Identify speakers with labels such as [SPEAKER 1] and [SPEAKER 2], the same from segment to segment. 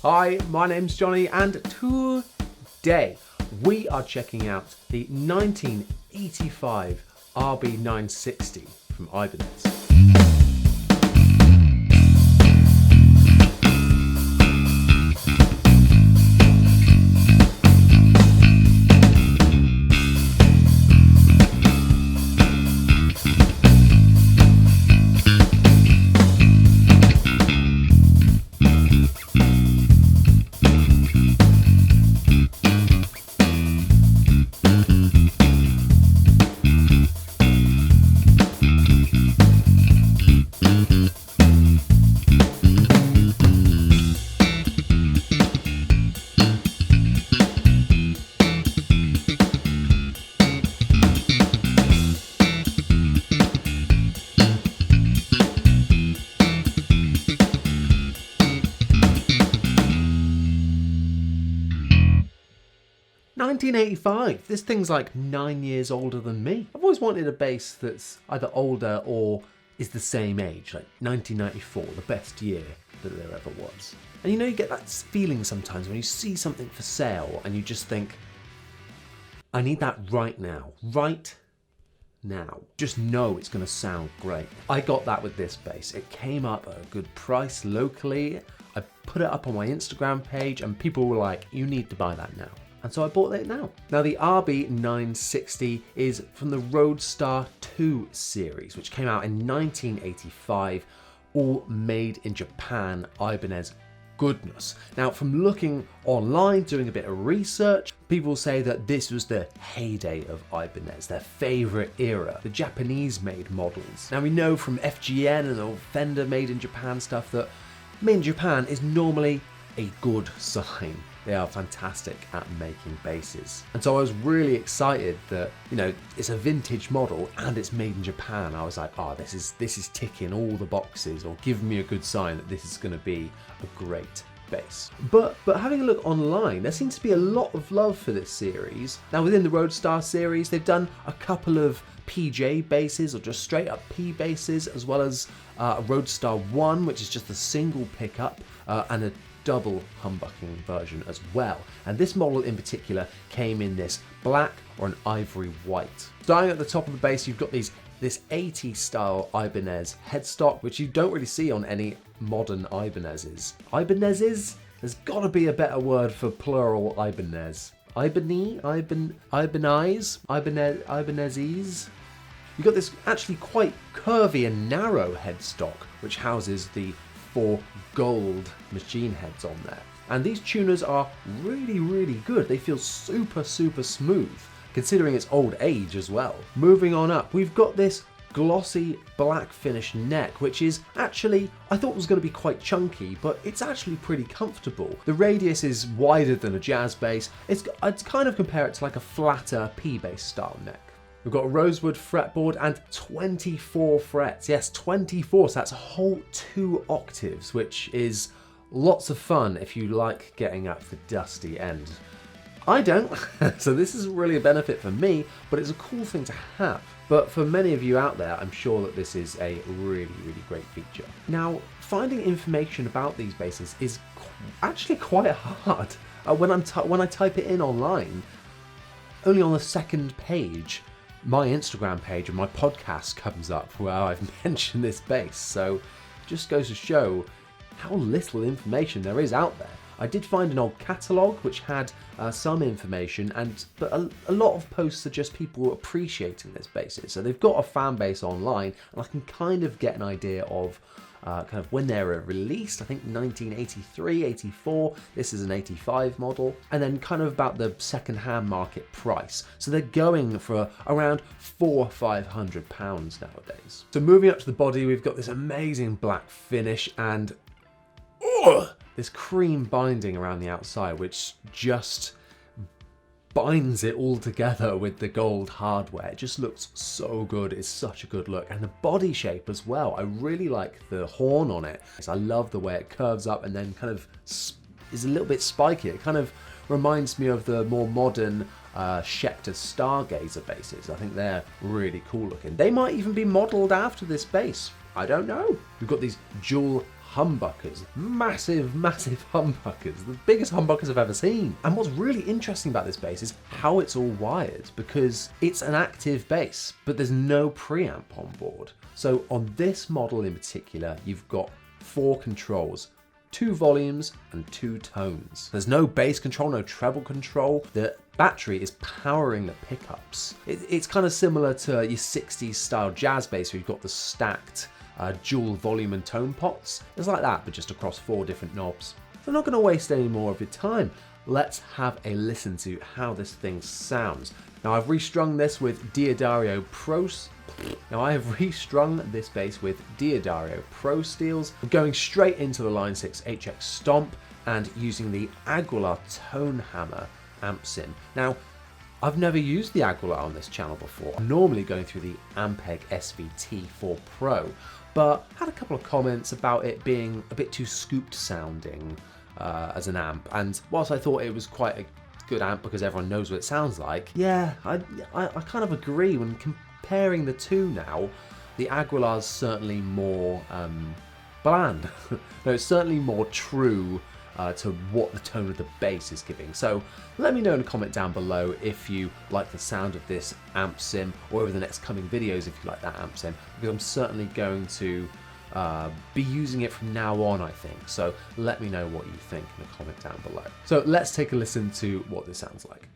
[SPEAKER 1] Hi, my name's Johnny, and today we are checking out the 1985 RB960 from Ibanez. $1985, this thing's like 9 years older than me. I've always wanted a bass that's either older or is the same age, like 1994, the best year that there ever was. And you know, you get that feeling sometimes when you see something for sale and you just think, I need that right now. Just know it's gonna sound great. I got that with this bass. It came up at a good price locally. I put it up on my Instagram page and people were like, you need to buy that now. And so I bought it now. Now the RB960 is from the Roadstar 2 series, which came out in 1985, all made in Japan, Ibanez goodness. Now from looking online, doing a bit of research, people say that this was the heyday of Ibanez, their favorite era, the Japanese made models. Now we know from FGN and the Fender made in Japan stuff that made in Japan is normally a good sign. They are fantastic at making basses. And so I was really excited that, you know, it's a vintage model and it's made in Japan. I was like, oh, this is ticking all the boxes, or giving me a good sign that this is gonna be a great bass. But having a look online, there seems to be a lot of love for this series. Now within the Roadstar series, they've done a couple of PJ basses or just straight up P basses, as well as a Roadstar 1, which is just a single pickup, and a double humbucking version as well. And this model in particular came in this black or an ivory white. Starting at the top of the bass, you've got this 80s style Ibanez headstock, which you don't really see on any modern Ibanezes. Ibanezes? There's gotta be a better word for plural Ibanez. Ibanezes? You've got this actually quite curvy and narrow headstock, which houses the 4 gold machine heads on there. And these tuners are really good. They feel super smooth, considering its old age as well. Moving on up, we've got this glossy black finish neck, which is actually, I thought was going to be quite chunky, but it's actually pretty comfortable. The radius is wider than a jazz bass. I'd kind of compare it to like a flatter P bass style neck. We've got a rosewood fretboard and 24 frets. Yes, 24, so that's a whole 2 octaves, which is lots of fun if you like getting at the dusty end. I don't, so this isn't really a benefit for me, but it's a cool thing to have. But for many of you out there, I'm sure that this is a really great feature. Now, finding information about these basses is actually quite hard. When I type it in online, only on the second page, my Instagram page and my podcast comes up where I've mentioned this bass, so it just goes to show how little information there is out there. I did find an old catalogue which had some information, but a lot of posts are just people appreciating this bass. So they've got a fan base online, and I can kind of get an idea of kind of when they were released. I think 1983, 84, this is an 85 model, and then kind of about the second-hand market price. So they're going for around £400 or £500 nowadays. So moving up to the body, we've got this amazing black finish and this cream binding around the outside, which just binds it all together with the gold hardware. It just looks so good. It's such a good look. And the body shape as well. I really like the horn on it. I love the way it curves up and then kind of is a little bit spiky. It kind of reminds me of the more modern Schecter Stargazer basses. I think they're really cool looking. They might even be modeled after this bass. I don't know. We've got these dual humbuckers, massive humbuckers, the biggest humbuckers I've ever seen. And what's really interesting about this bass is how it's all wired, because it's an active bass, but there's no preamp on board. So on this model in particular, you've got 4 controls, 2 volumes and 2 tones. There's no bass control, no treble control. The battery is powering the pickups. It's kind of similar to your 60s style jazz bass where you've got the stacked dual volume and tone pots. It's like that, but just across 4 different knobs. So I'm not going to waste any more of your time. Let's have a listen to how this thing sounds. Now I've restrung this with Diodario Pro. Now I have restrung this bass with Diodario Pro Steels, going straight into the Line 6 HX Stomp and using the Aguilar Tone Hammer amp sim. Now I've never used the Aguilar on this channel before. I'm normally going through the Ampeg SVT4 Pro, but had a couple of comments about it being a bit too scooped sounding as an amp, and whilst I thought it was quite a good amp because everyone knows what it sounds like, yeah, I kind of agree. When comparing the two now, the Aguilar's certainly more bland. No, it's certainly more true to what the tone of the bass is giving. So let me know in a comment down below if you like the sound of this amp sim, or over the next coming videos if you like that amp sim, because I'm certainly going to be using it from now on, I think. So let me know what you think in the comment down below. So let's take a listen to what this sounds like.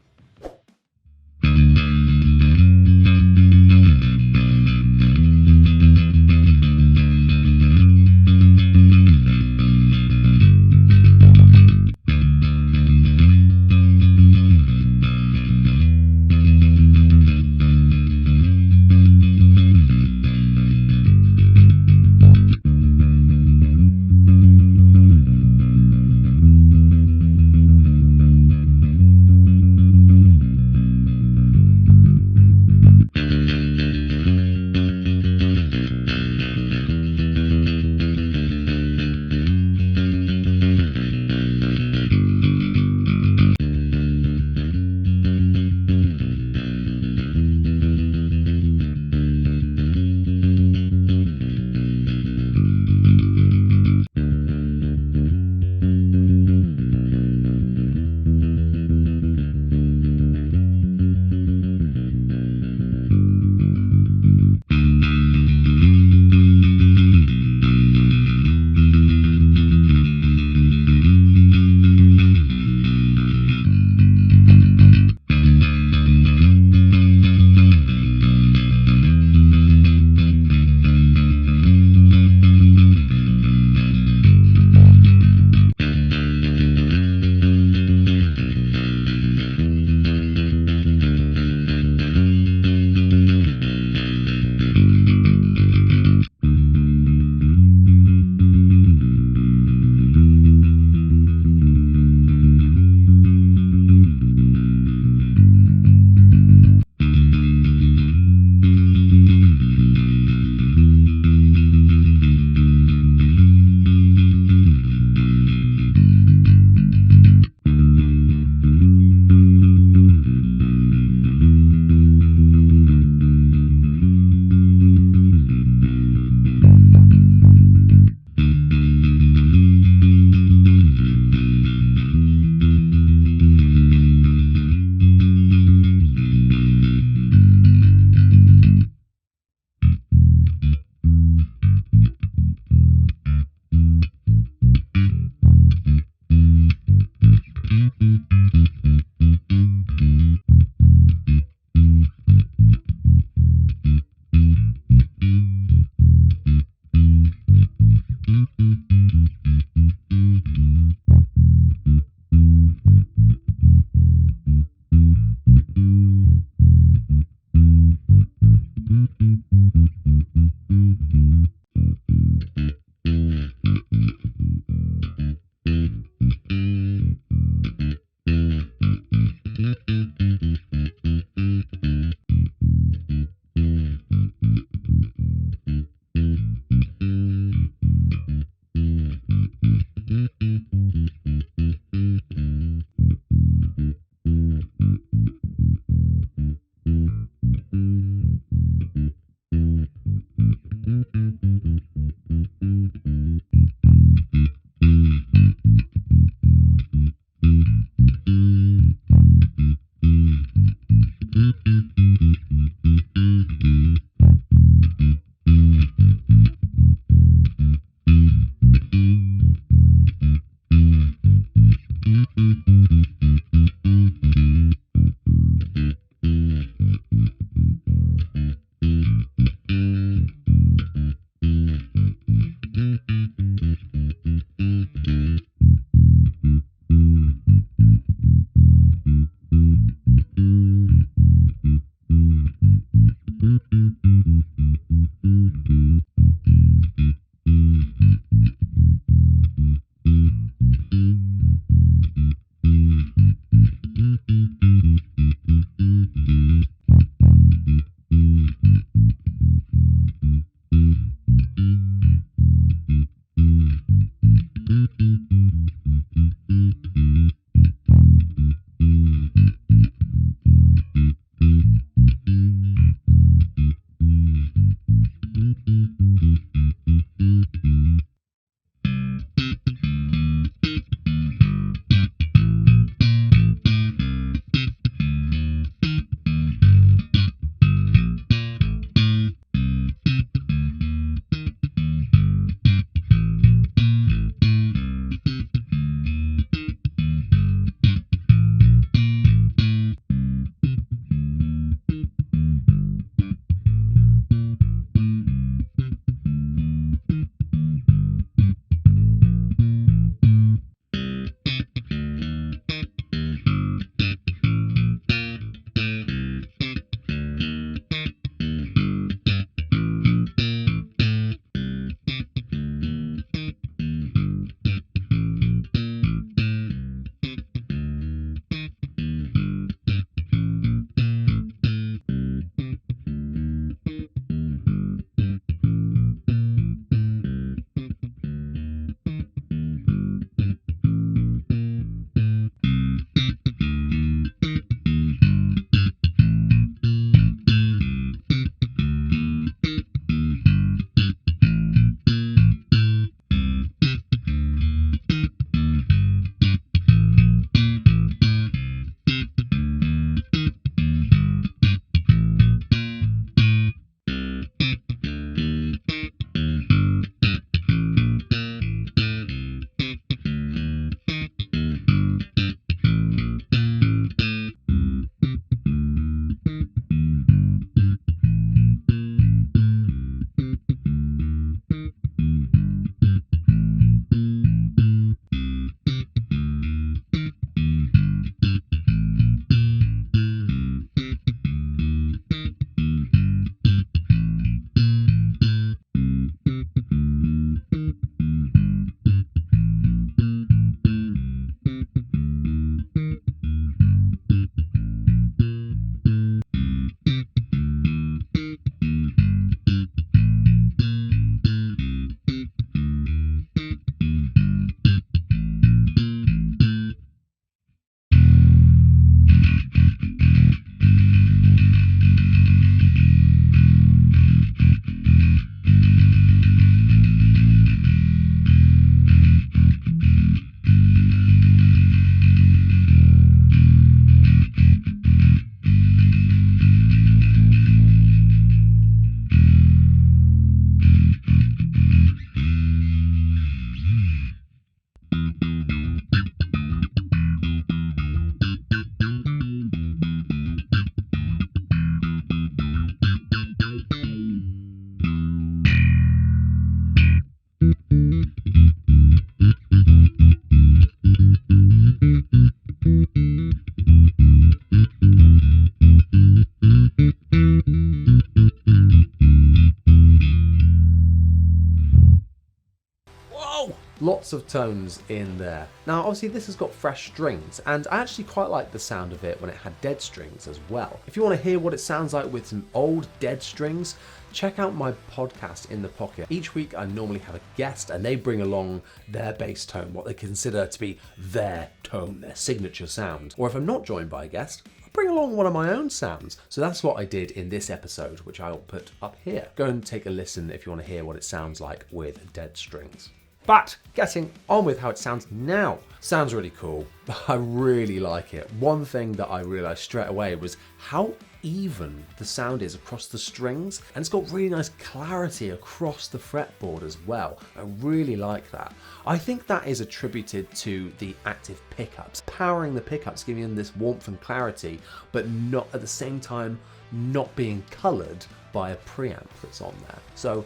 [SPEAKER 1] Lots of tones in there. Now obviously this has got fresh strings, and I actually quite like the sound of it when it had dead strings as well. If you want to hear what it sounds like with some old dead strings, check out my podcast In the Pocket. Each week I normally have a guest and they bring along their bass tone, what they consider to be their tone, their signature sound. Or if I'm not joined by a guest, I'll bring along one of my own sounds. So that's what I did in this episode, which I'll put up here. Go and take a listen if you want to hear what it sounds like with dead strings. But getting on with how it sounds now. Sounds really cool. I really like it. One thing that I realized straight away was how even the sound is across the strings, and it's got really nice clarity across the fretboard as well. I really like that. I think that is attributed to the active pickups, powering the pickups, giving them this warmth and clarity, but not at the same time not being colored by a preamp that's on there. So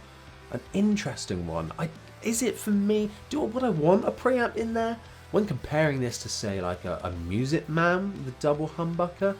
[SPEAKER 1] an interesting one. Is it for me? Would I want a preamp in there? When comparing this to say like a Music Man, the double humbucker,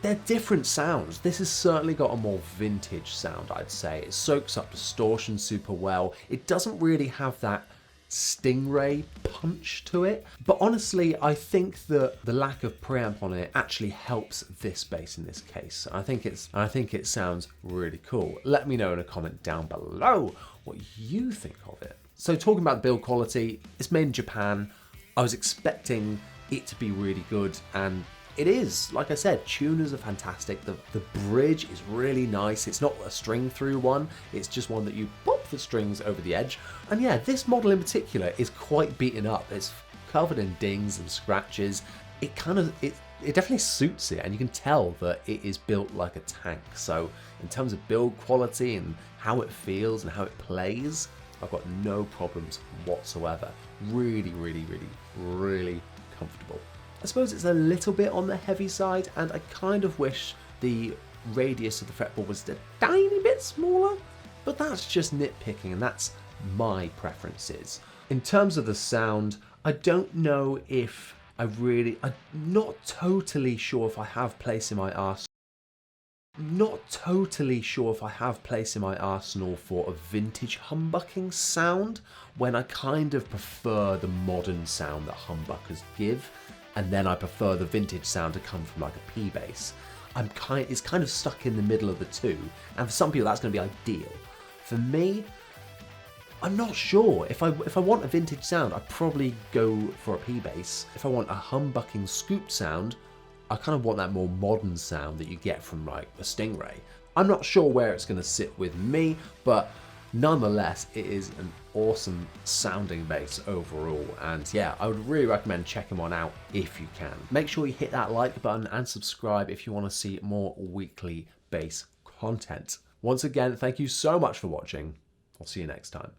[SPEAKER 1] they're different sounds. This has certainly got a more vintage sound, I'd say. It soaks up distortion super well. It doesn't really have that Stingray punch to it. But honestly, I think that the lack of preamp on it actually helps this bass in this case. I think it sounds really cool. Let me know in a comment down below what you think of it. So talking about build quality, it's made in Japan. I was expecting it to be really good, and it is. Like I said, tuners are fantastic. The bridge is really nice. It's not a string through one. It's just one that you pop the strings over the edge. And yeah, this model in particular is quite beaten up. It's covered in dings and scratches. It definitely suits it, and you can tell that it is built like a tank. So in terms of build quality and how it feels and how it plays, I've got no problems whatsoever. Really, really, really, really comfortable. I suppose it's a little bit on the heavy side, and I kind of wish the radius of the fretboard was a tiny bit smaller, but that's just nitpicking, and that's my preferences. In terms of the sound, I don't know if I'm not totally sure if I have place in my arsenal. For a vintage humbucking sound, when I kind of prefer the modern sound that humbuckers give, and then I prefer the vintage sound to come from like a P bass. It's kind of stuck in the middle of the two, and for some people that's going to be ideal. For me, I'm not sure. If I want a vintage sound, I'd probably go for a P bass. If I want a humbucking scoop sound, I kind of want that more modern sound that you get from like a Stingray. I'm not sure where it's going to sit with me, but nonetheless, it is an awesome sounding bass overall. And yeah, I would really recommend checking one out if you can. Make sure you hit that like button and subscribe if you want to see more weekly bass content. Once again, thank you so much for watching. I'll see you next time.